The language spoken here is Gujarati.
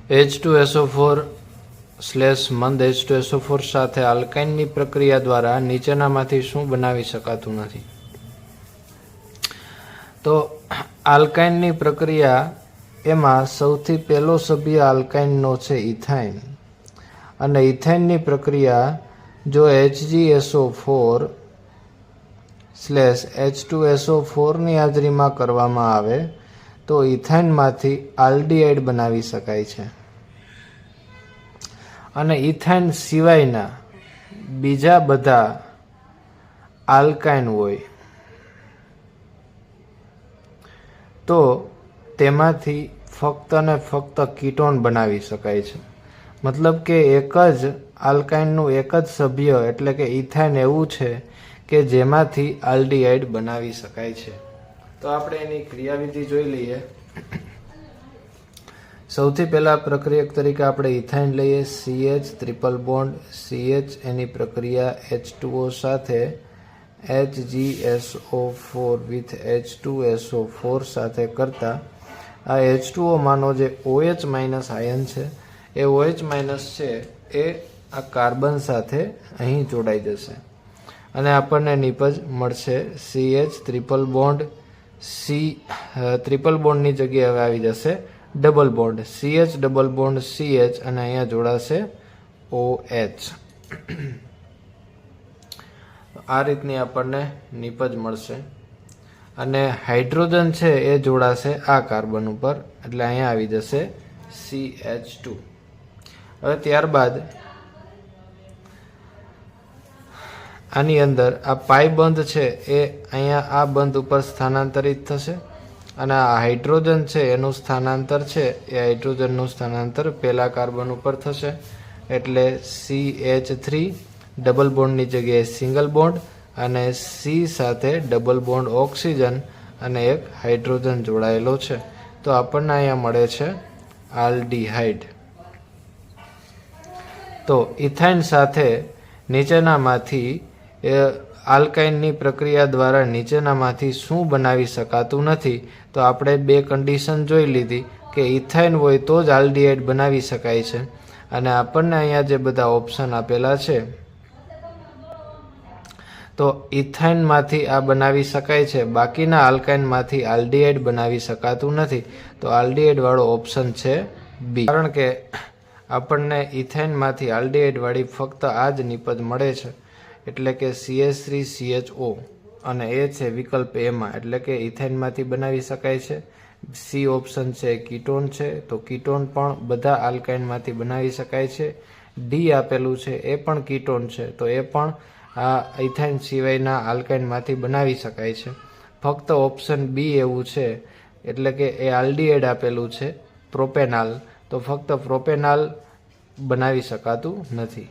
H2SO4 મંદ H2SO4 સાથે આલ્કાઇનની પ્રક્રિયા દ્વારા નીચેનામાંથી શું બનાવી શકાતું નથી? તો આલ્કાઇનની પ્રક્રિયા એમાં સૌથી પહેલો સભ્ય આલ્કાઇનનો છે ઇથાઇન, અને ઇથાઇનની પ્રક્રિયા જો HgSO4 H2SO4 ની હાજરીમાં કરવામાં આવે તો ઇથાઇનમાંથી આલ્ડીહાઇડ બનાવી શકાય છે. અને ઇથાઇન સિવાયના બીજા બધા આલ્કાઇન હોય તો તેમાંથી ફક્ત ને ફક્ત કીટોન બનાવી શકાય છે. મતલબ કે એક જ આલ્કાઇનનું એક જ સભ્ય એટલે કે ઇથાઇન એવું છે કે જેમાંથી આલ્ડીહાઇડ બનાવી શકાય છે. તો આપણે એની ક્રિયાવિધિ જોઈ લઈએ. સૌથી પહેલા પ્રક્રિયક તરીકે આપણે ઇથાઇન લઈએ, CH ટ્રિપલ બોન્ડ CH, એની પ્રક્રિયા H2O સાથે HgSO4 with H2SO4 સાથે કરતા આ H2O માનો જે OH માઇનસ આયન છે એ OH માઇનસ છે એ આ કાર્બન સાથે અહીં જોડાઈ જશે અને આપણને નિપજ મળશે CH ટ્રિપલ બોન્ડ ટ્રિપલ બોન્ડની જગ્યાએ હવે આવી જશે double bond CH double bond CH અને અહીંયા જોડાશે OH. આ રીતની આપણને નિપજ મળશે અને હાઇડ્રોજન છે એ જોડાશે આ કાર્બન ઉપર એટલે અહીંયા આવી જશે CH2. હવે ત્યારબાદ આની અંદર આ પાઈ બંધ છે એ અહીંયા આ બંધ ઉપર સ્થાનાંતરિત થશે અને આ હાઇડ્રોજન છે એનું સ્થાનાંતર છે એ હાઇડ્રોજનનું સ્થાનાંતર પહેલા કાર્બન ઉપર થશે એટલે CH3 ડબલ બોન્ડની જગ્યાએ સિંગલ બોન્ડ અને C સાથે ડબલ બોન્ડ ઓક્સિજન અને એક હાઇડ્રોજન જોડાયેલો છે. તો આપણને અહીંયા મળે છે આલ્ડીહાઇડ. તો ઇથાઇન સાથે નીચેનામાંથી આલ્કાઇનની પ્રક્રિયા દ્વારા નીચેનામાંથી શું બનાવી શકાતું નથી? તો આપણે બે કન્ડિશન જોઈ લીધી કે ઇથાઇન હોય તો જ આલ્ડીહાઇડ બનાવી શકાય છે અને આપણને અહીંયા જે બધા ઓપ્શન આપેલા છે તો ઇથાઇનમાંથી આ બનાવી શકાય છે, બાકીના આલ્કાઇનમાંથી આલ્ડીહાઇડ બનાવી શકાતું નથી. તો આલ્ડીહાઇડ વાળો ઓપ્શન છે બી. કારણ કે આપણને ઇથાઇનમાંથી આલ્ડીહાઇડ વાળી ફક્ત આ જ નિપજ મળે છે એટલે કે CH3CHO અને એ છે વિકલ્પ એમાં એટલે કે ઇથાઇનમાંથી બનાવી શકાય છે. સી ઓપ્શન છે કીટોન છે તો કીટોન પણ બધા આલ્કાઇનમાંથી બનાવી શકાય છે. ડી આપેલું છે એ પણ કીટોન છે તો એ પણ આ ઇથાઇન સિવાયના આલ્કાઇનમાંથી બનાવી શકાય છે. ફક્ત ઓપ્શન બી એવું છે એટલે કે એ આલ્ડીહાઇડ આપેલું છે પ્રોપેનાલ, તો ફક્ત પ્રોપેનાલ બનાવી શકાતું નથી.